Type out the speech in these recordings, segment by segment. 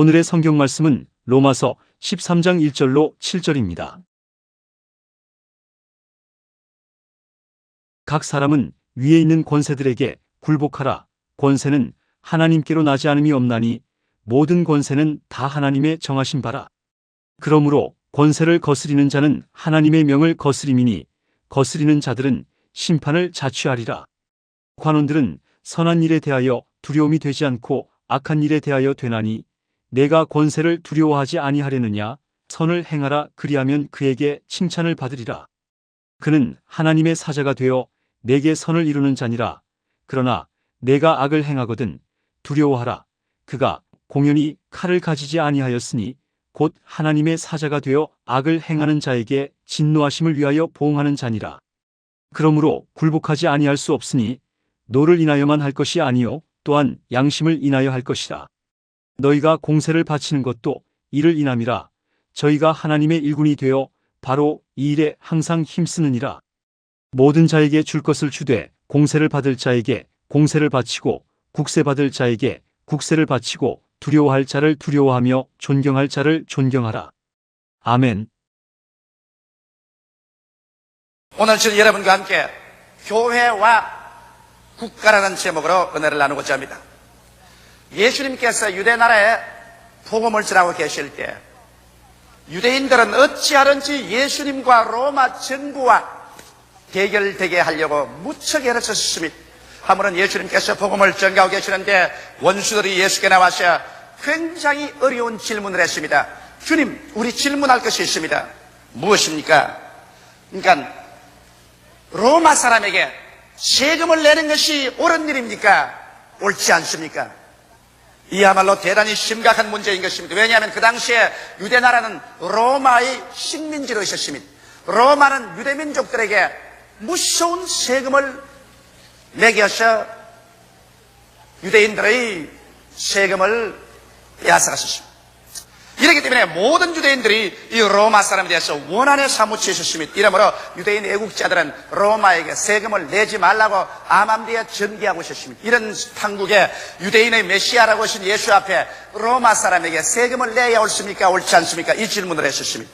오늘의 성경 말씀은 로마서 13장 1절로 7절입니다. 각 사람은 위에 있는 권세들에게 굴복하라. 권세는 하나님께로 나지 않음이 없나니 모든 권세는 다 하나님의 정하신 바라. 그러므로 권세를 거스리는 자는 하나님의 명을 거스림이니 거스리는 자들은 심판을 자취하리라. 관원들은 선한 일에 대하여 두려움이 되지 않고 악한 일에 대하여 되나니 내가 권세를 두려워하지 아니하려느냐. 선을 행하라. 그리하면 그에게 칭찬을 받으리라. 그는 하나님의 사자가 되어 내게 선을 이루는 자니라. 그러나 내가 악을 행하거든 두려워하라. 그가 공연히 칼을 가지지 아니하였으니 곧 하나님의 사자가 되어 악을 행하는 자에게 진노하심을 위하여 보응하는 자니라. 그러므로 굴복하지 아니할 수 없으니 노를 인하여만 할 것이 아니요 또한 양심을 인하여 할 것이라. 너희가 공세를 바치는 것도 이를 인함이라. 저희가 하나님의 일군이 되어 바로 이 일에 항상 힘쓰느니라. 모든 자에게 줄 것을 주되 공세를 받을 자에게 공세를 바치고 국세 받을 자에게 국세를 바치고 두려워할 자를 두려워하며 존경할 자를 존경하라. 아멘. 오늘 저는 여러분과 함께 교회와 국가라는 제목으로 은혜를 나누고자 합니다. 예수님께서 유대 나라에 복음을 전하고 계실 때 유대인들은 어찌하든지 예수님과 로마 정부와 대결되게 하려고 무척 애를 썼습니다. 한 번은 예수님께서 복음을 전가하고 계시는데 원수들이 예수께 나와서 굉장히 어려운 질문을 했습니다. 주님, 우리 질문할 것이 있습니다. 무엇입니까? 그러니까 로마 사람에게 세금을 내는 것이 옳은 일입니까? 옳지 않습니까? 이야말로 대단히 심각한 문제인 것입니다. 왜냐하면 그 당시에 유대 나라는 로마의 식민지로 있었습니다. 로마는 유대 민족들에게 무서운 세금을 매겨서 유대인들의 세금을 빼앗아갔었습니다. 이렇기 때문에 모든 유대인들이 이 로마 사람에 대해서 원한에 사무치에 있었습니다. 이러므로 유대인 애국자들은 로마에게 세금을 내지 말라고 암암리에 전기하고 있었습니다. 이런 판국에 유대인의 메시아라고 하신 예수 앞에 로마 사람에게 세금을 내야 옳습니까? 옳지 않습니까? 이 질문을 했었습니다.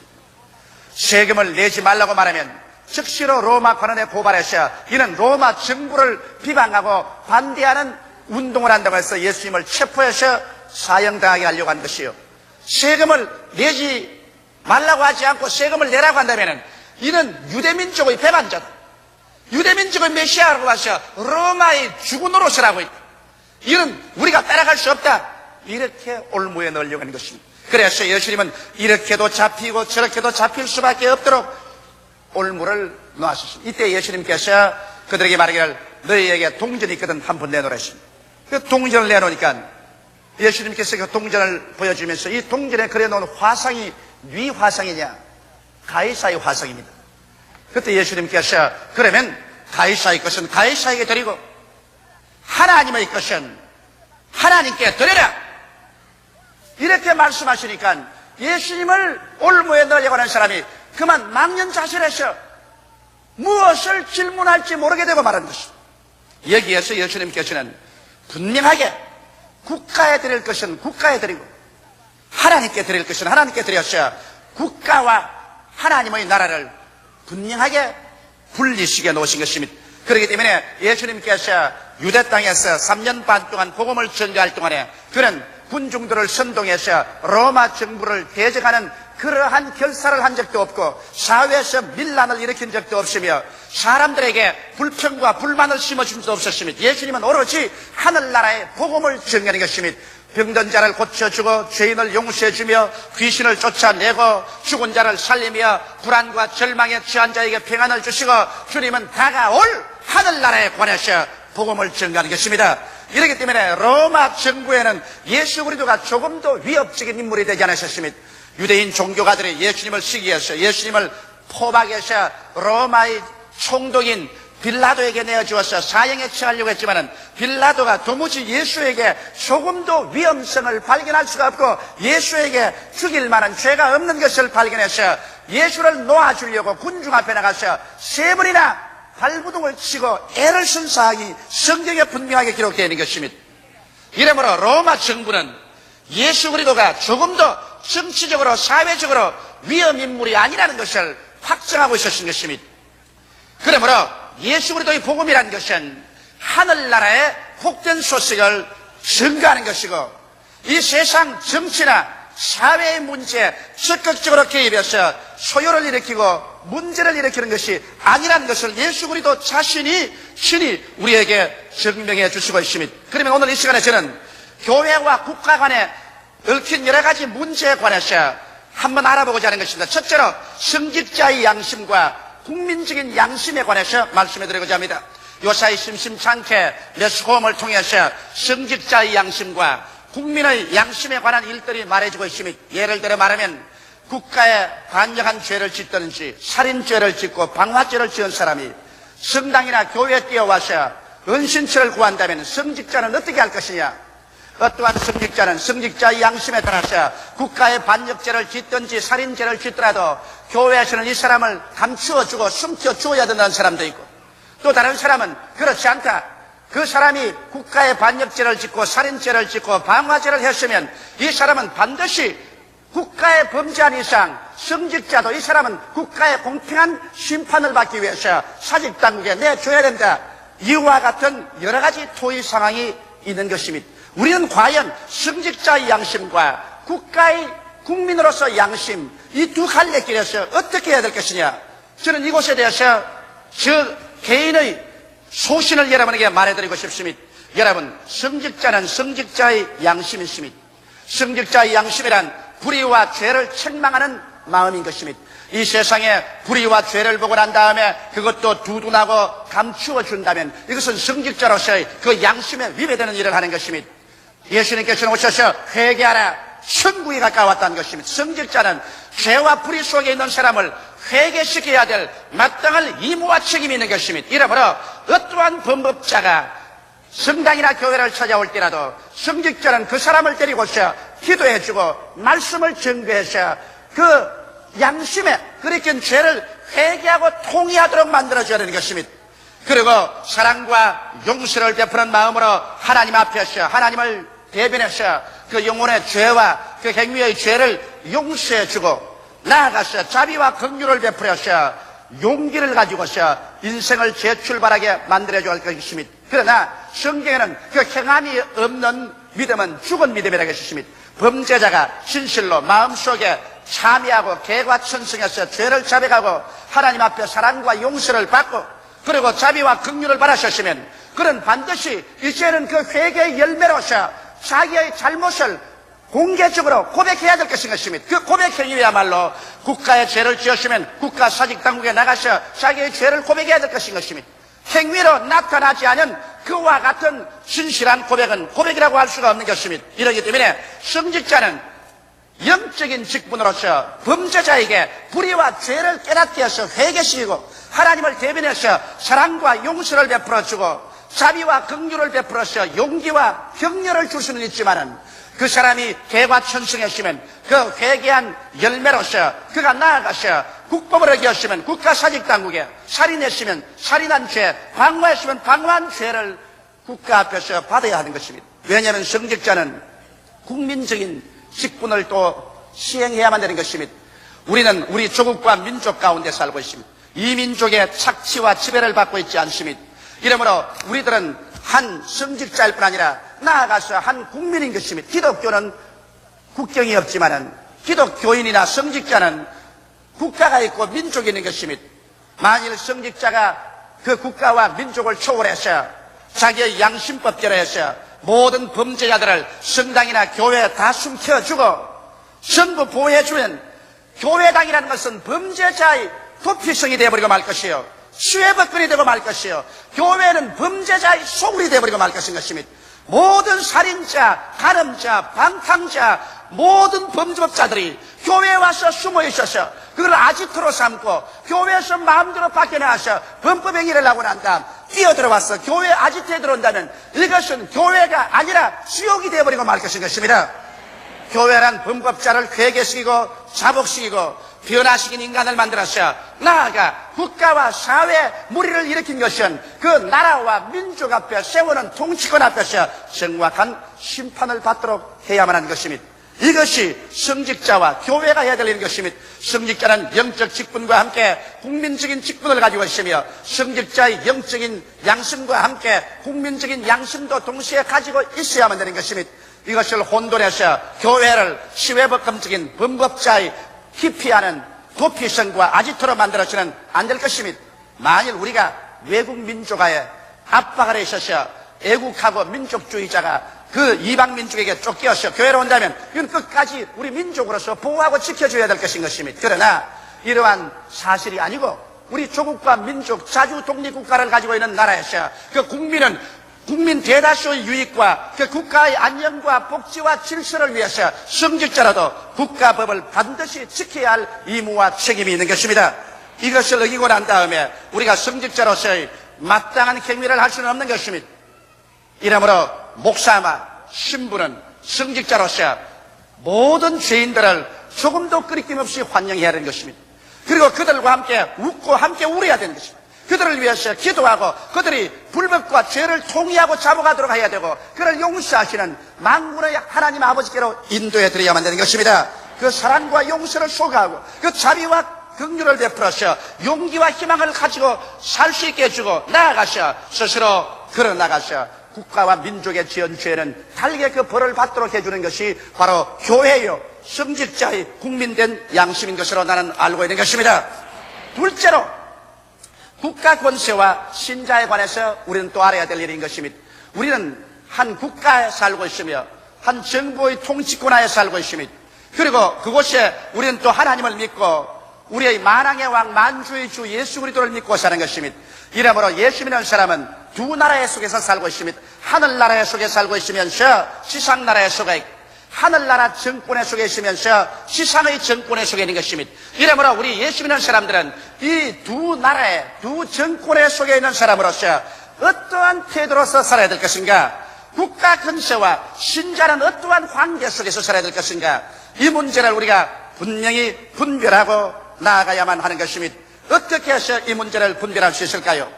세금을 내지 말라고 말하면 즉시로 로마 관원에 고발해서 이는 로마 정부를 비방하고 반대하는 운동을 한다고 해서 예수님을 체포해서 사형당하게 하려고 한 것이요. 세금을 내지 말라고 하지 않고 세금을 내라고 한다면 이는 유대민족의 배반자다. 유대민족의 메시아라고 하셔 로마의 죽은 노릇이라고 있다. 이는 우리가 따라갈 수 없다. 이렇게 올무에 넣으려고 하는 것입니다. 그래서 예수님은 이렇게도 잡히고 저렇게도 잡힐 수밖에 없도록 올무를 놓았습니다. 이때 예수님께서 그들에게 말하기를 너희에게 동전이 있거든 한 푼 내놓으라 했습니다. 그 동전을 내놓으니까 예수님께서 그 동전을 보여주면서 이 동전에 그려놓은 화상이 네 화상이냐? 가이사의 화상입니다. 그때 예수님께서 그러면 가이사의 것은 가이사에게 드리고 하나님의 것은 하나님께 드려라. 이렇게 말씀하시니까 예수님을 올무에 넣으려고 하는 사람이 그만 망연자실해서 무엇을 질문할지 모르게 되고 말하는 것입니다. 여기에서 예수님께서는 분명하게 국가에 드릴 것은 국가에 드리고 하나님께 드릴 것은 하나님께 드려서 국가와 하나님의 나라를 분명하게 분리시켜 놓으신 것입니다. 그렇기 때문에 예수님께서 유대 땅에서 3년 반 동안 복음을 전가할 동안에 그는 군중들을 선동해서 로마 정부를 대적하는 그러한 결사를 한 적도 없고 사회에서 밀란을 일으킨 적도 없으며 사람들에게 불평과 불만을 심어준 적도 없었습니다. 예수님은 오로지 하늘나라의 복음을 전하는 것입니다. 병든 자를 고쳐주고 죄인을 용서해주며 귀신을 쫓아내고 죽은 자를 살리며 불안과 절망에 처한 자에게 평안을 주시고 주님은 다가올 하늘나라에 관해서 복음을 전하는 것입니다. 이렇기 때문에 로마 정부에는 예수 그리스도가 조금도 위협적인 인물이 되지 않으셨습니다. 유대인 종교가들이 예수님을 시기해서 예수님을 포박해서 로마의 총독인 빌라도에게 내어주어서 사형에 처하려고 했지만은 빌라도가 도무지 예수에게 조금도 위험성을 발견할 수가 없고 예수에게 죽일 만한 죄가 없는 것을 발견해서 예수를 놓아주려고 군중 앞에 나가서 3번이나 발부둥을 치고 애를 쓴 사항이 성경에 분명하게 기록되어 있는 것입니다. 이러므로 로마 정부는 예수 그리스도가 조금 더 정치적으로 사회적으로 위험인물이 아니라는 것을 확정하고 있었던 것입니다. 그러므로 예수 그리스도의 복음이라는 것은 하늘나라의 복된 소식을 증거하는 것이고 이 세상 정치나 사회의 문제에 적극적으로 개입해서 소요를 일으키고 문제를 일으키는 것이 아니라는 것을 예수 그리스도 자신이 친히 우리에게 증명해 주시고 있습니다. 그러면 오늘 이 시간에 저는 교회와 국가 간에 얽힌 여러 가지 문제에 관해서 한번 알아보고자 하는 것입니다. 첫째로 성직자의 양심과 국민적인 양심에 관해서 말씀해 드리고자 합니다. 요사이 심심찮게 매스홈을 통해서 성직자의 양심과 국민의 양심에 관한 일들이 말해주고 있습니다. 예를 들어 말하면 국가에 반역한 죄를 짓든지 살인죄를 짓고 방화죄를 지은 사람이 성당이나 교회에 뛰어와서 은신처를 구한다면 성직자는 어떻게 할 것이냐? 어떠한 성직자는 성직자의 양심에 따라서 국가의 반역죄를 짓든지 살인죄를 짓더라도 교회에서는 이 사람을 감추어주고 숨겨주어야 된다는 사람도 있고 또 다른 사람은 그렇지 않다. 그 사람이 국가의 반역죄를 짓고 살인죄를 짓고 방화죄를 했으면 이 사람은 반드시 국가의 범죄한 이상 성직자도 이 사람은 국가의 공평한 심판을 받기 위해서 사직당국에 내줘야 된다. 이와 같은 여러 가지 토의 상황이 있는 것입니다. 우리는 과연 성직자의 양심과 국가의 국민으로서 양심 이 두 갈래길에서 어떻게 해야 될 것이냐. 저는 이곳에 대해서 저 개인의 소신을 여러분에게 말해드리고 싶습니다. 여러분, 성직자는 성직자의 양심이 있습니다. 성직자의 양심이란 불의와 죄를 책망하는 마음인 것입니다. 이 세상에 불의와 죄를 보고 난 다음에 그것도 두둔하고 감추어 준다면 이것은 성직자로서의 그 양심에 위배되는 일을 하는 것입니다. 예수님께서는 오셔서 회개하라 천국이 가까웠다는 것입니다. 성직자는 죄와 불의 속에 있는 사람을 회개시켜야 될 마땅한 의무와 책임이 있는 것입니다. 이러므로 어떠한 범법자가 성당이나 교회를 찾아올 때라도 성직자는 그 사람을 데리고서 기도해주고 말씀을 증거해서 그 양심에 그렇게 죄를 회개하고 통회하도록 만들어줘야 되는 것입니다. 그리고 사랑과 용서를 베푸는 마음으로 하나님 앞에서 하나님을 대변해서 그 영혼의 죄와 그 행위의 죄를 용서해주고 나아가서 자비와 긍휼을 베풀어서 용기를 가지고서 인생을 재출발하게 만들어줘야 할 것입니다. 그러나 성경에는 그 행함이 없는 믿음은 죽은 믿음이라고 했습니다. 범죄자가 진실로 마음속에 참여하고 개과천성해서 죄를 자백하고 하나님 앞에 사랑과 용서를 받고 그리고 자비와 긍휼을 받으셨으면 그는 반드시 이제는 그 회개의 열매로서 자기의 잘못을 공개적으로 고백해야 될 것입니다. 그 고백 행위야말로 국가의 죄를 지었으면 국가 사직당국에 나가서 자기의 죄를 고백해야 될 것입니다. 행위로 나타나지 않은 그와 같은 진실한 고백은 고백이라고 할 수가 없는 것입니다. 이러기 때문에 성직자는 영적인 직분으로서 범죄자에게 불의와 죄를 깨닫게 해서 회개시키고 하나님을 대변해서 사랑과 용서를 베풀어주고 자비와 긍휼을 베풀어서 용기와 격려를 줄 수는 있지만은 그 사람이 개과천성했으면 그 회개한 열매로서 그가 나아가서 국법을 어겼으면 국가사직당국에 살인했으면 살인한 죄, 방화했으면 방화한 죄를 국가 앞에서 받아야 하는 것입니다. 왜냐하면 성직자는 국민적인 직분을 또 시행해야만 되는 것입니다. 우리는 우리 조국과 민족 가운데 살고 있습니다. 이 민족의 착취와 지배를 받고 있지 않습니다. 이러므로 우리들은 한 성직자일 뿐 아니라 나아가서 한 국민인 것입니다. 기독교는 국경이 없지만은 기독교인이나 성직자는 국가가 있고 민족이 있는 것입니다. 만일 성직자가 그 국가와 민족을 초월해서 자기의 양심법대로 해서 모든 범죄자들을 성당이나 교회에 다 숨겨주고 전부 보호해주면 교회당이라는 것은 범죄자의 도피성이 되어버리고 말 것이요 수혜법권이 되고 말 것이요 교회는 범죄자의 소굴이 되어버리고 말 것입니다. 모든 살인자, 간음자, 방탕자, 모든 범죄법자들이 교회에 와서 숨어 있어서 그걸 아지트로 삼고 교회에서 마음대로 밖에나와서 범법행위를 하고 난 다음 뛰어들어와서 교회 아지트에 들어온다면 이것은 교회가 아니라 지옥이 되어버리고 말 것인 것입니다. 교회란 범법자를 회개시키고 자복시키고 변화시킨 인간을 만들어서 나아가 국가와 사회 무리를 일으킨 것은 그 나라와 민족 앞에 세우는 통치권 앞에서 정확한 심판을 받도록 해야만 하는 것입니다. 이것이 성직자와 교회가 해야 될 것입니다. 성직자는 영적 직분과 함께 국민적인 직분을 가지고 있으며 성직자의 영적인 양심과 함께 국민적인 양심도 동시에 가지고 있어야만 되는 것입니다. 이것을 혼돈해서 교회를 시외법금적인 범법자의 기피하는 도피성과 아지토로 만들어서는 안 될 것입니다. 만일 우리가 외국 민족화에 압박 아래 있어서 애국하고 민족주의자가 그 이방 민족에게 쫓겨서 교회로 온다면 이건 끝까지 우리 민족으로서 보호하고 지켜줘야 될 것인 것입니다. 그러나 이러한 사실이 아니고 우리 조국과 민족 자주 독립국가를 가지고 있는 나라에서 그 국민은 국민 대다수의 유익과 그 국가의 안녕과 복지와 질서를 위해서 성직자라도 국가법을 반드시 지켜야 할 의무와 책임이 있는 것입니다. 이것을 어기고 난 다음에 우리가 성직자로서의 마땅한 행위를 할 수는 없는 것입니다. 이러므로 목사나 신부는 성직자로서 모든 죄인들을 조금도 끄리낌 없이 환영해야 하는 것입니다. 그리고 그들과 함께 웃고 함께 울어야 되는 것입니다. 그들을 위해서 기도하고 그들이 불법과 죄를 통회하고 잡아가도록 해야 되고 그를 용서하시는 만군의 하나님 아버지께로 인도해 드려야만 되는 것입니다. 그 사랑과 용서를 소가하고 그 자비와 긍휼을 베풀어서 용기와 희망을 가지고 살 수 있게 해주고 나아가서 스스로 걸어나가서 국가와 민족의 지은 죄는 달게 그 벌을 받도록 해주는 것이 바로 교회요 성직자의 국민된 양심인 것으로 나는 알고 있는 것입니다. 둘째로 국가 권세와 신자에 관해서 우리는 또 알아야 될 일인 것입니다. 우리는 한 국가에 살고 있으며 한 정부의 통치권 하에 살고 있습니다. 그리고 그곳에 우리는 또 하나님을 믿고 우리의 만왕의 왕 만주의 주 예수 그리스도를 믿고 사는 것입니다. 이러므로 예수 믿는 사람은 두 나라의 속에서 살고 있습니다. 하늘나라의 속에 살고 있으면서 지상나라의 속에 있고 하늘나라 정권의 속에 있으면서 지상의 정권의 속에 있는 것입니다. 이러므로 우리 예수 믿는 사람들은 이 두 나라의 두 정권의 속에 있는 사람으로서 어떠한 태도로서 살아야 될 것인가? 국가 근세와 신자는 어떠한 관계 속에서 살아야 될 것인가? 이 문제를 우리가 분명히 분별하고 나아가야만 하는 것입니다. 어떻게 해서 이 문제를 분별할 수 있을까요?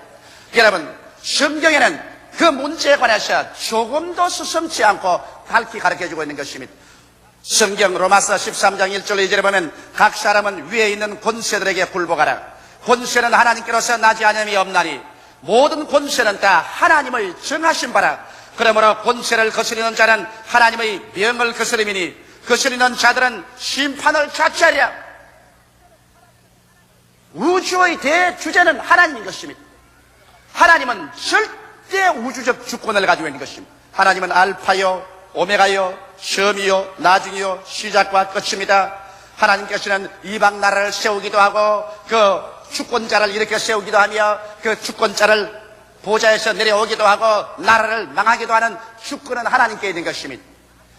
여러분, 성경에는 그 문제에 관해서 조금도 수성치 않고 밝히 가르쳐주고 있는 것입니다. 성경 로마서 13장 1절 2절에 보면 각 사람은 위에 있는 권세들에게 굴복하라. 권세는 하나님께로서 나지 않음이 없나니 모든 권세는 다 하나님의 정하신 바라. 그러므로 권세를 거스리는 자는 하나님의 명을 거스림이니 거스리는 자들은 심판을 자취하리라. 우주의 대주제는 하나님인 것입니다. 하나님은 절대 우주적 주권을 가지고 있는 것입니다. 하나님은 알파요 오메가요 처음이요 나중이요 시작과 끝입니다. 하나님께서는 이방 나라를 세우기도 하고 그 주권자를 일으켜 세우기도 하며 그 주권자를 보좌에서 내려오기도 하고 나라를 망하기도 하는 주권은 하나님께 있는 것입니다.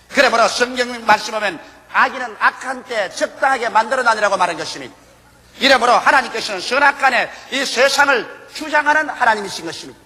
그러므로 성경 말씀하면 악인은 악한 때 적당하게 만들어나니라고 말한 것입니다. 이러므로 하나님께서는 선악간에 이 세상을 주장하는 하나님이신 것입니다.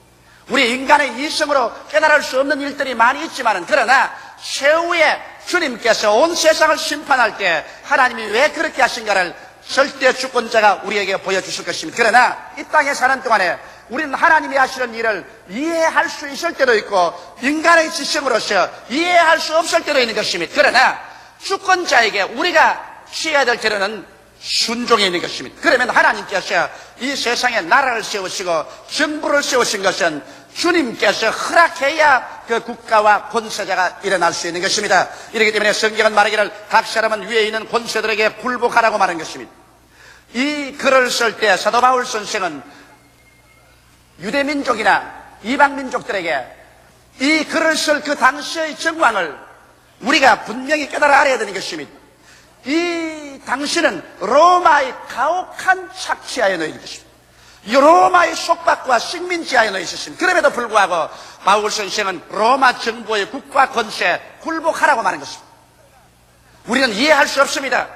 우리 인간의 이성으로 깨달을 수 없는 일들이 많이 있지만 그러나 최후에 주님께서 온 세상을 심판할 때 하나님이 왜 그렇게 하신가를 절대 주권자가 우리에게 보여주실 것입니다. 그러나 이 땅에 사는 동안에 우리는 하나님이 하시는 일을 이해할 수 있을 때도 있고 인간의 지성으로서 이해할 수 없을 때도 있는 것입니다. 그러나 주권자에게 우리가 취해야 될 때는 순종에 있는 것입니다. 그러면 하나님께서 이 세상에 나라를 세우시고 정부를 세우신 것은 주님께서 허락해야 그 국가와 권세자가 일어날 수 있는 것입니다. 이렇기 때문에 성경은 말하기를 각 사람은 위에 있는 권세들에게 굴복하라고 말한 것입니다. 이 글을 쓸 때 사도 바울 선생은 유대민족이나 이방민족들에게 이 글을 쓸 그 당시의 정황을 우리가 분명히 깨달아 알아야 되는 것입니다. 이 당시는 로마의 가혹한 착취하에 놓여 있는 것입니다. 이 로마의 속박과 식민지하에 놓여 있었습니다. 그럼에도 불구하고 바울 선생은 로마 정부의 국가 권세에 굴복하라고 말한 것입니다. 우리는 이해할 수 없습니다.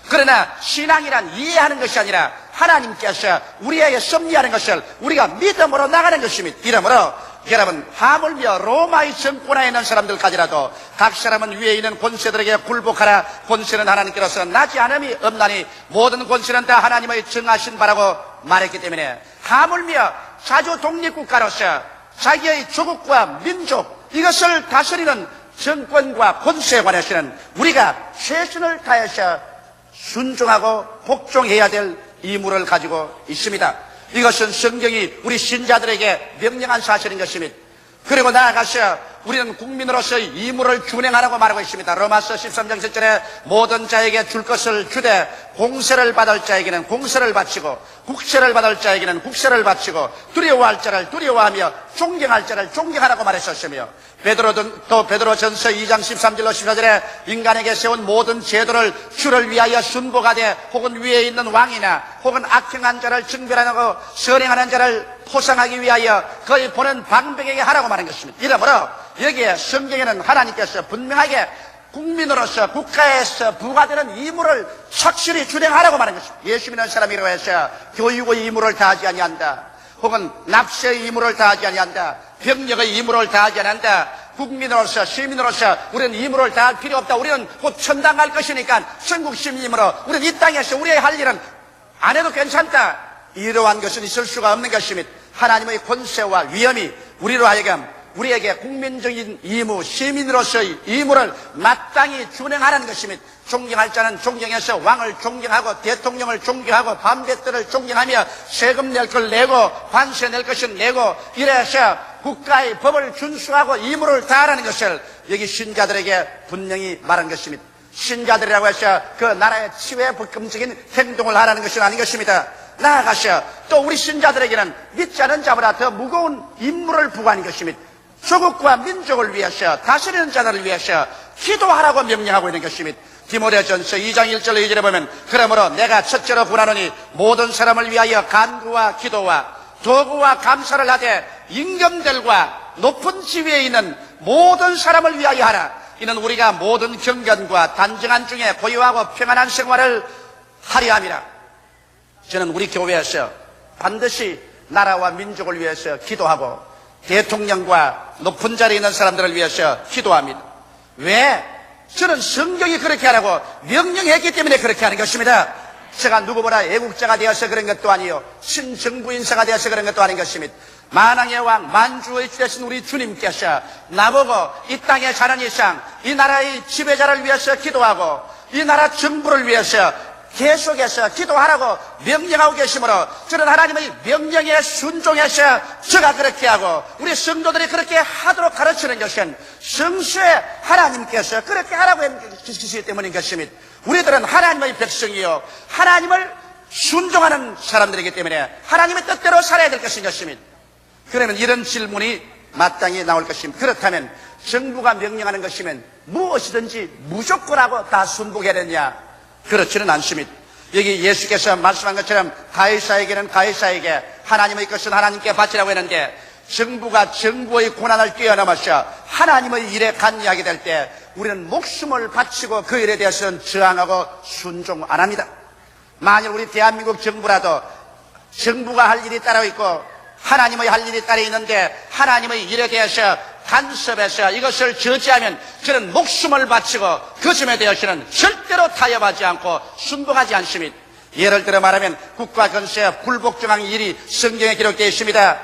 그러나 신앙이란 이해하는 것이 아니라 하나님께서 우리에게 섭리하는 것을 우리가 믿음으로 나가는 것입니다. 이러므로 여러분, 하물며 로마의 정권하에 있는 사람들까지라도 각 사람은 위에 있는 권세들에게 굴복하라. 권세는 하나님께로서 나지 않음이 없나니 모든 권세는 다 하나님의 정하신 바라고 말했기 때문에, 하물며 자주 독립국가로서 자기의 조국과 민족, 이것을 다스리는 정권과 권세에 관해서는 우리가 최선을 다해서 순종하고 복종해야 될義務를 가지고 있습니다. 이것은 성경이 우리 신자들에게 명령한 사실인 것입니다. 그리고 나아가서 우리는 국민으로서의義務를 준행하라고 말하고 있습니다. 로마서 13장 7절에 모든 자에게 줄 것을 주되 공세를 받을 자에게는 공세를 바치고 국세를 받을 자에게는 국세를 바치고 두려워할 자를 두려워하며 존경할 자를 존경하라고 말했었으며, 또 베드로전서 2장 13절로 14절에 인간에게 세운 모든 제도를 주를 위하여 순복하되 혹은 위에 있는 왕이나 혹은 악행한 자를 증별하고 선행하는 자를 포상하기 위하여 그의 보는 방백에게 하라고 말한 것입니다. 이러므로 여기에 성경에는 하나님께서 분명하게 국민으로서 국가에서 부과되는義務를 착실히 준행하라고 말한 것입니다. 예수 믿는 사람이라고 해서 교육의義務를 다하지 아니한다, 혹은 납세의義務를 다하지 아니한다, 병력의義務를 다하지 않는다, 국민으로서 시민으로서 우리는義務를 다할 필요 없다, 우리는 곧 천당 갈 것이니까 천국 시민이므로 우리는 이 땅에서 우리의 할 일은 안 해도 괜찮다, 이러한 것은 있을 수가 없는 것입니다. 하나님의 권세와 위엄이 우리로 하여금 우리에게 국민적인義務, 시민으로서의義務를 마땅히 준행하라는 것입니다. 존경할 자는 존경해서 왕을 존경하고 대통령을 존경하고 반대들을 존경하며 세금 낼 걸 내고 관세 낼 것은 내고, 이래서 국가의 법을 준수하고義務를 다하라는 것을 여기 신자들에게 분명히 말한 것입니다. 신자들이라고 해서 그 나라의 치외 불금적인 행동을 하라는 것은 아닌 것입니다. 나아가서 또 우리 신자들에게는 믿지 않은 자보다 더 무거운 임무를 부과하는 것입니다. 조국과 민족을 위해서, 다스리는 자들을 위해서 기도하라고 명령하고 있는 것입니다. 디모데전서 2장 1절 2절에 보면, 그러므로 내가 첫째로 권하노니 모든 사람을 위하여 간구와 기도와 도구와 감사를 하되 임금들과 높은 지위에 있는 모든 사람을 위하여 하라. 이는 우리가 모든 경건과 단정한 중에 고요하고 평안한 생활을 하려 함이라. 저는 우리 교회에서 반드시 나라와 민족을 위해서 기도하고 대통령과 높은 자리에 있는 사람들을 위해서 기도합니다. 왜? 저는 성경이 그렇게 하라고 명령했기 때문에 그렇게 하는 것입니다. 제가 누구보다 애국자가 되어서 그런 것도 아니요, 신정부 인사가 되어서 그런 것도 아닌 것입니다. 만왕의 왕 만주의 주 되신 우리 주님께서 나보고 이 땅에 사는 이상 이 나라의 지배자를 위해서 기도하고 이 나라 정부를 위해서 계속해서 기도하라고 명령하고 계시므로, 저는 하나님의 명령에 순종해서 제가 그렇게 하고 우리 성도들이 그렇게 하도록 가르치는 것은 성수에 하나님께서 그렇게 하라고 해주시기 때문인 것입니다. 우리들은 하나님의 백성이요, 하나님을 순종하는 사람들이기 때문에 하나님의 뜻대로 살아야 될 것인 것입니다. 그러면 이런 질문이 마땅히 나올 것입니다. 그렇다면 정부가 명령하는 것이면 무엇이든지 무조건하고 다 순복해야 되느냐? 그렇지는 않습니다. 여기 예수께서 말씀한 것처럼 가이사에게는 가이사에게, 하나님의 것은 하나님께 바치라고 했는데, 정부가 정부의 고난을 뛰어넘어서 하나님의 일에 관여하게 될 때 우리는 목숨을 바치고 그 일에 대해서는 저항하고 순종 안 합니다. 만일 우리 대한민국 정부라도 정부가 할 일이 따로 있고 하나님의 할 일이 따로 있는데 하나님의 일에 대해서 간섭해서 이것을 저지하면 저는 목숨을 바치고 그 점에 대해서는 절대로 타협하지 않고 순복하지 않습니다. 예를 들어 말하면 국가 건설에 불복종한 일이 성경에 기록되어 있습니다.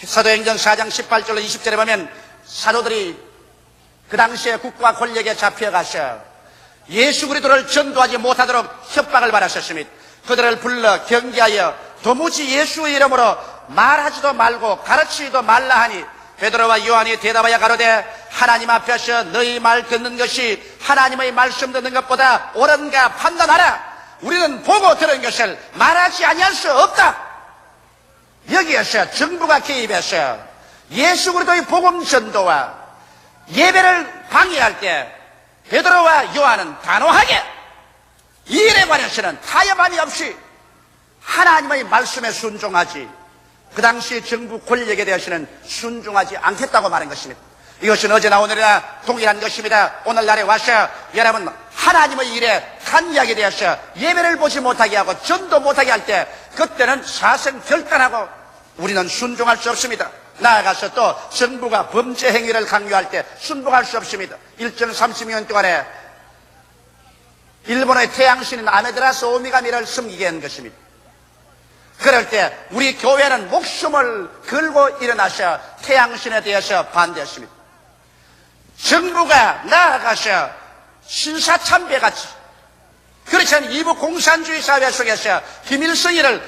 사도행전 4장 18절로 20절에 보면 사도들이 그 당시에 국가 권력에 잡혀가서 예수 그리스도를 전도하지 못하도록 협박을 받았었습니다. 그들을 불러 경계하여 도무지 예수의 이름으로 말하지도 말고 가르치지도 말라 하니, 베드로와 요한이 대답하여 가로되 하나님 앞에서 너희 말 듣는 것이 하나님의 말씀 듣는 것보다 옳은가 판단하라. 우리는 보고 들은 것을 말하지 아니할 수 없다. 여기에서 정부가 개입해서 예수 그리스도의 복음 전도와 예배를 방해할 때 베드로와 요한은 단호하게 이 일에 관해서는 타협함이 없이 하나님의 말씀에 순종하지, 그 당시 정부 권력에 대해서는 순종하지 않겠다고 말한 것입니다. 이것은 어제나 오늘이나 동일한 것입니다. 오늘날에 와서 여러분 하나님의 일에 관여하게 되어서 예배를 보지 못하게 하고 전도 못하게 할 때, 그때는 사생 결단하고 우리는 순종할 수 없습니다. 나아가서 또 정부가 범죄 행위를 강요할 때 순복할 수 없습니다. 일정 30년 동안에 일본의 태양신인 아메데라스 오미가미를 섬기게 한 것입니다. 그럴 때 우리 교회는 목숨을 걸고 일어나셔 태양신에 대해서 반대했습니다. 정부가 나아가서 신사참배같이, 그렇지 않은 이부 공산주의 사회 속에서 김일성이를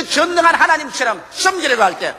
전능한 하나님처럼 섬기려고 할 때,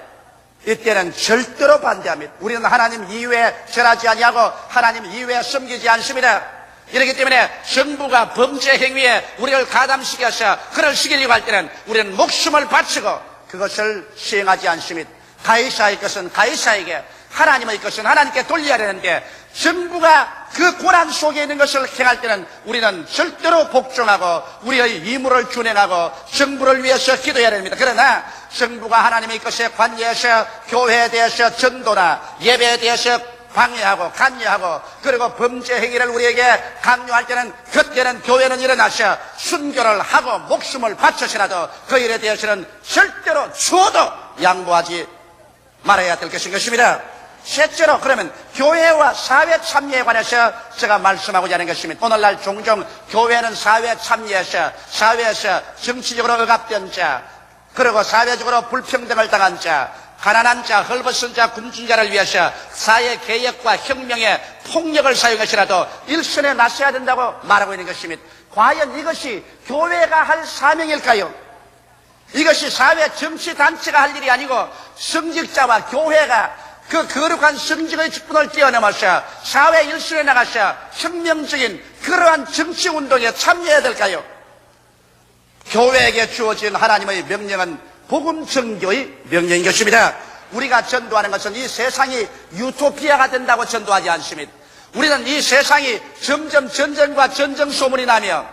이때는 절대로 반대합니다. 우리는 하나님 이외에 절하지 아니하고 하나님 이외에 섬기지 않습니다. 이렇기 때문에 정부가 범죄 행위에 우리를 가담시켜서 그를 시키려고 할 때는 우리는 목숨을 바치고 그것을 시행하지 않습니다. 가이사의 것은 가이사에게, 하나님의 것은 하나님께 돌려야 되는데, 정부가 그 고난 속에 있는 것을 행할 때는 우리는 절대로 복종하고 우리의義務를 준행하고 정부를 위해서 기도해야 됩니다. 그러나 정부가 하나님의 것에 관여해서 교회에 대해서 전도나 예배에 대해서 방해하고 간여하고 그리고 범죄 행위를 우리에게 강요할 때는, 그때는 교회는 일어나서 순교를 하고 목숨을 바쳐서라도 그 일에 대해서는 절대로 죽어도 양보하지 말아야 될 것입니다. 셋째로, 그러면 교회와 사회 참여에 관해서 제가 말씀하고자 하는 것입니다. 오늘날 종종 교회는 사회 참여에서, 사회에서 정치적으로 억압된 자, 그리고 사회적으로 불평등을 당한 자, 가난한 자, 헐벗은 자, 굶준 자를 위해서 사회 개혁과 혁명의 폭력을 사용해서라도 일선에 나서야 된다고 말하고 있는 것입니다. 과연 이것이 교회가 할 사명일까요? 이것이 사회 정치단체가 할 일이 아니고 성직자와 교회가 그 거룩한 성직의 직분을 뛰어넘어서 사회 일선에 나가서 혁명적인 그러한 정치운동에 참여해야 될까요? 교회에게 주어진 하나님의 명령은 복음 전교의 명령인 것입니다. 우리가 전도하는 것은 이 세상이 유토피아가 된다고 전도하지 않습니다. 우리는 이 세상이 점점 전쟁과 전쟁 소문이 나며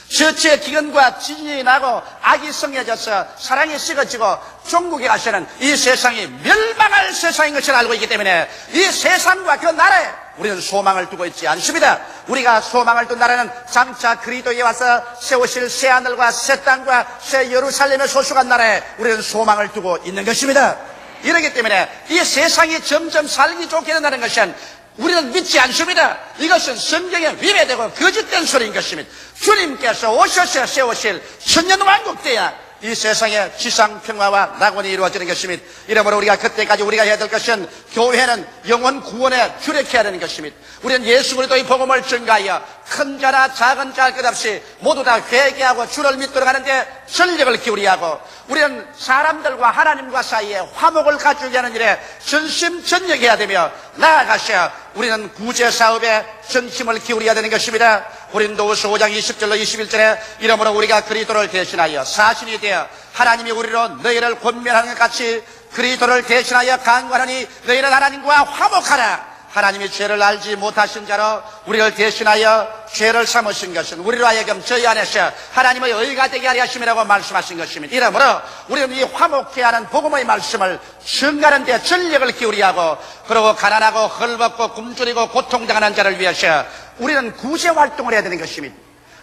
저치의 기근과 지진이 나고 악이 성해져서 사랑이 식어지고 종국에 가서는 이 세상이 멸망할 세상인 것을 알고 있기 때문에 이 세상과 그 나라에 우리는 소망을 두고 있지 않습니다. 우리가 소망을 둔 나라는 장차 그리스도에 와서 세우실 새 하늘과 새 땅과 새 예루살렘에 소속한 나라에 우리는 소망을 두고 있는 것입니다. 이렇기 때문에 이 세상이 점점 살기 좋게 된다는 것은 우리는 믿지 않습니다. 이것은 성경에 위배되고 거짓된 소리인 것입니다. 주님께서 오셔서 세우실 천년왕국 때야 이 세상에 지상평화와 낙원이 이루어지는 것입니다. 이러므로 우리가 그때까지 우리가 해야 될 것은 교회는 영혼 구원에 주력해야 되는 것입니다. 우리는 예수 그리스도의 복음을 증가하여 큰 자나 작은 자 할 것 없이 모두 다 회개하고 주를 믿도록 하는데 전력을 기울여야 하고, 우리는 사람들과 하나님과 사이에 화목을 갖추게 하는 일에 전심전력해야 되며, 나아가서 우리는 구제사업에 전심을 기울여야 되는 것입니다. 고린도후서 5장 20절로 21절에 이러므로 우리가 그리스도를 대신하여 사신이 되어 하나님이 우리로 너희를 권면하는 것 같이 그리스도를 대신하여 간구하니 너희는 하나님과 화목하라. 하나님이 죄를 알지 못하신 자로 우리를 대신하여 죄를 삼으신 것은 우리로 하여금 저희 안에서 하나님의 의가 되게 하려 하심이라고 말씀하신 것입니다. 이러므로 우리는 이 화목케 하는 복음의 말씀을 증가하는 데 전력을 기울여야 하고, 그리고 가난하고 헐벗고 굶주리고 고통당하는 자를 위해서 우리는 구제활동을 해야 되는 것입니다.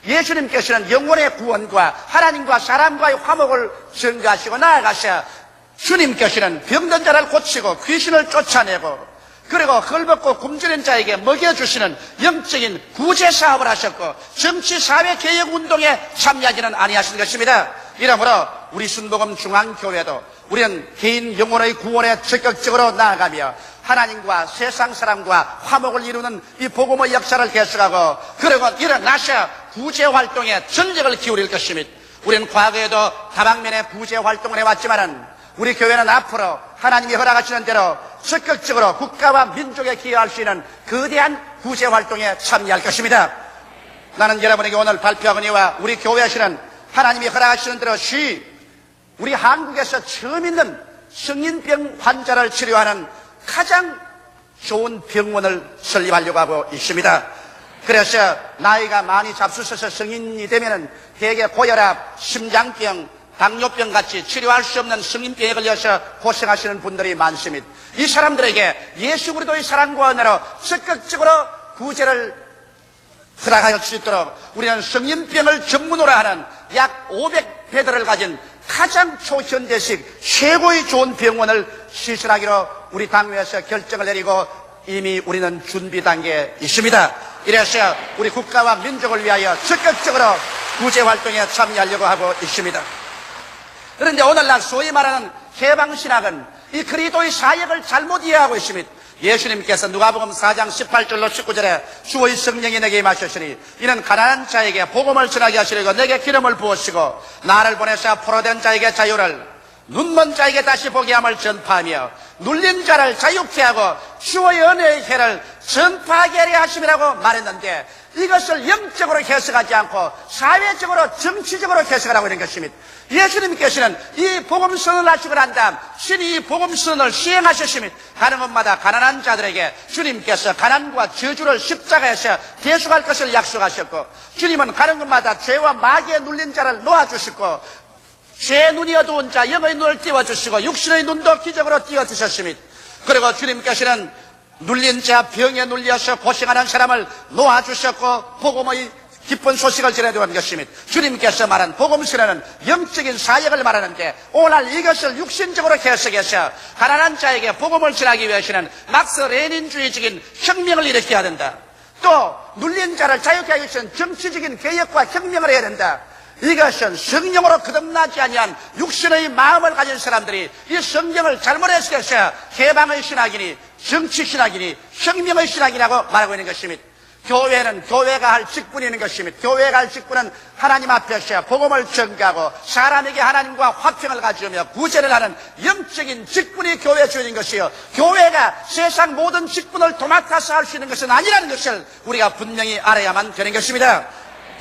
예수님께서는 영혼의 구원과 하나님과 사람과의 화목을 증가하시고, 나아가서 주님께서는 병든 자를 고치고 귀신을 쫓아내고 그리고 헐벗고 굶주린 자에게 먹여주시는 영적인 구제사업을 하셨고 정치사회개혁운동에 참여하지는 아니하신 것입니다. 이러므로 우리 순복음 중앙교회도 우리는 개인 영혼의 구원에 적극적으로 나아가며 하나님과 세상 사람과 화목을 이루는 이 복음의 역사를 계속하고, 그리고 일어나서 구제활동에 전력을 기울일 것입니다. 우리는 과거에도 다방면에 구제활동을 해왔지만은 우리 교회는 앞으로 하나님이 허락하시는 대로 적극적으로 국가와 민족에 기여할 수 있는 거대한 구제활동에 참여할 것입니다. 나는 여러분에게 오늘 발표하거니와 우리 교회에서는 하나님이 허락하시는 대로 우리 한국에서 처음 있는 성인병 환자를 치료하는 가장 좋은 병원을 설립하려고 하고 있습니다. 그래서 나이가 많이 잡수셔서 성인이 되면은 대개 고혈압, 심장병, 당뇨병 같이 치료할 수 없는 성인병에 걸려서 고생하시는 분들이 많습니다. 이 사람들에게 예수 그리스도의 사랑과 은혜로 적극적으로 구제를 허락할 수 있도록 우리는 성인병을 전문으로 하는 약 500베드를 가진 가장 초현대식 최고의 좋은 병원을 시실하기로 우리 당회에서 결정을 내리고 이미 우리는 준비 단계에 있습니다. 이래서 우리 국가와 민족을 위하여 적극적으로 구제활동에 참여하려고 하고 있습니다. 그런데 오늘날 소위 말하는 해방신학은 이 그리스도의 사역을 잘못 이해하고 있습니다. 예수님께서 누가복음 4장 18절로 19절에 주의 성령이 내게 임하셨으니 이는 가난한 자에게 복음을 전하게 하시려고 내게 기름을 부으시고 나를 보내사 포로된 자에게 자유를 눈먼 자에게 다시 보게 함을 전파하며 눌린 자를 자유케 하고 주의 은혜의 해를 전파하게 하려 하심이라고 말했는데 이것을 영적으로 해석하지 않고 사회적으로 정치적으로 해석을 하고 있는 것입니다. 예수님께서는 이 복음 선언을 하시고 난 다음 신이 이 복음 선언을 시행하셨습니다. 가는 곳마다 가난한 자들에게 주님께서 가난과 저주를 십자가에서 대속할 것을 약속하셨고 주님은 가는 곳마다 죄와 마귀에 눌린 자를 놓아주시고 죄의 눈이 어두운 자 영의 눈을 띄워주시고 육신의 눈도 기적으로 띄워주셨습니다. 그리고 주님께서는 눌린 자 병에 눌려서 고생하는 사람을 놓아주셨고 복음의 기쁜 소식을 전해주고 하는 것입니다. 주님께서 말한 복음서는 영적인 사역을 말하는데 오늘 이것을 육신적으로 해석해서 가난한 자에게 복음을 전하기 위해서는 막스 레닌주의적인 혁명을 일으켜야 된다. 또 눌린 자를 자유케 하기 위해서는 정치적인 개혁과 혁명을 해야 된다. 이것은 성령으로 거듭나지 아니한 육신의 마음을 가진 사람들이 이 성경을 잘못 해석해서 해방의 신학이니 정치신학이니 혁명의 신학이라고 말하고 있는 것입니다. 교회는 교회가 할 직분이 있는 것입니다. 교회가 할 직분은 하나님 앞에서 복음을 전가하고 사람에게 하나님과 화평을 가지으며 구제를 하는 영적인 직분이 교회의 주인인 것이요 교회가 세상 모든 직분을 도맡아서 할 수 있는 것은 아니라는 것을 우리가 분명히 알아야만 되는 것입니다.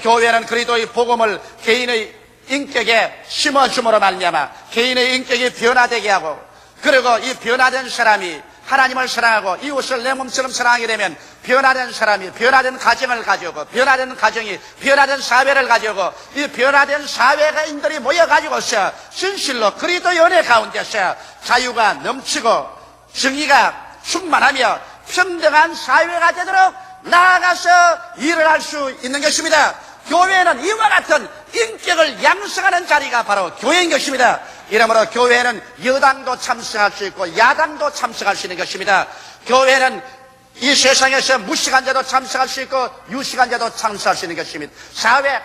교회는 그리스도의 복음을 개인의 인격에 심어줌으로 말미암아 개인의 인격이 변화되게 하고 그리고 이 변화된 사람이 하나님을 사랑하고 이웃을 내 몸처럼 사랑하게 되면 변화된 사람이 변화된 가정을 가지고 변화된 가정이 변화된 사회를 가지고 이 변화된 사회가인들이 모여가지고서 진실로 그리스도의 은혜 가운데서 자유가 넘치고 정의가 충만하며 평등한 사회가 되도록 나아가서 일을 할 수 있는 것입니다. 교회는 이와 같은 인격을 양성하는 자리가 바로 교회인 것입니다. 이러므로 교회는 여당도 참석할 수 있고 야당도 참석할 수 있는 것입니다. 교회는 이 세상에서 무식한 자도 참석할 수 있고 유식한 자도 참석할 수 있는 것입니다. 사회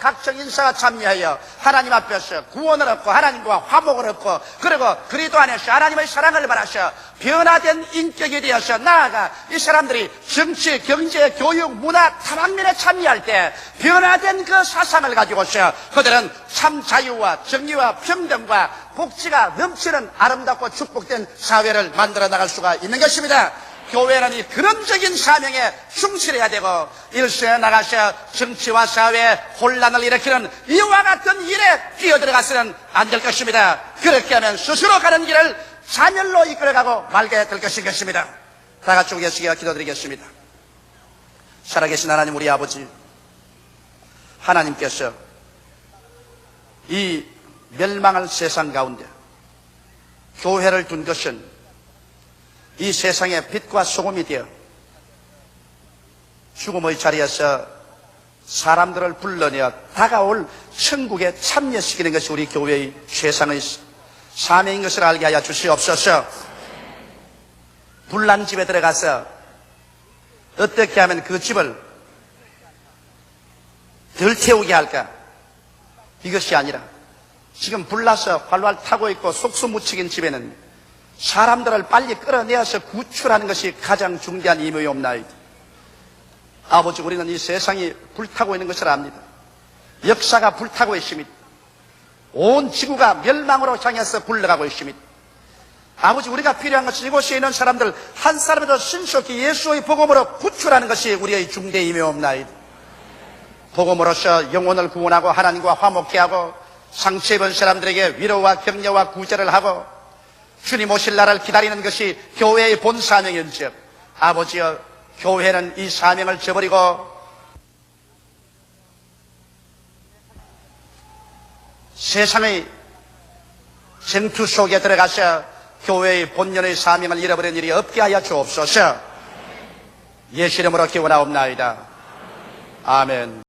각종 인사가 참여하여 하나님 앞에서 구원을 얻고 하나님과 화목을 얻고 그리고 그리스도 안에서 하나님의 사랑을 받아서 변화된 인격이 되어서 나아가 이 사람들이 정치, 경제, 교육, 문화 다방면에 참여할 때 변화된 그 사상을 가지고서 그들은 참 자유와 정의와 평등과 복지가 넘치는 아름답고 축복된 사회를 만들어 나갈 수가 있는 것입니다. 교회는 이 근원적인 사명에 충실해야 되고 일선에 나가서 정치와 사회에 혼란을 일으키는 이와 같은 일에 뛰어들어가서는 안 될 것입니다. 그렇게 하면 스스로 가는 길을 사멸로 이끌어가고 말게 될 것입니다. 다 같이 우리가 기도드리겠습니다. 살아계신 하나님 우리 아버지 하나님께서 이 멸망할 세상 가운데 교회를 둔 것은 이 세상의 빛과 소금이 되어 죽음의 자리에서 사람들을 불러내어 다가올 천국에 참여시키는 것이 우리 교회의 최상의 사명인 것을 알게 하여 주시옵소서. 불난 집에 들어가서 어떻게 하면 그 집을 덜 태우게 할까? 이것이 아니라 지금 불나서 활활 타고 있고 속수무책인 집에는 사람들을 빨리 끌어내어서 구출하는 것이 가장 중대한 임무이옵나이다. 아버지 우리는 이 세상이 불타고 있는 것을 압니다. 역사가 불타고 있습니다. 온 지구가 멸망으로 향해서 굴러가고 있습니다. 아버지 우리가 필요한 것은 이곳에 있는 사람들 한 사람에도 신속히 예수의 복음으로 구출하는 것이 우리의 중대 임무이옵나이다. 복음으로서 영혼을 구원하고 하나님과 화목케 하고 상처 입은 사람들에게 위로와 격려와 구제를 하고 주님 오실 날을 기다리는 것이 교회의 본 사명인즉 아버지여 교회는 이 사명을 저버리고 세상의 전투 속에 들어가서 교회의 본연의 사명을 잃어버린 일이 없게 하여 주옵소서. 예수 이름으로 기원하옵나이다. 아멘.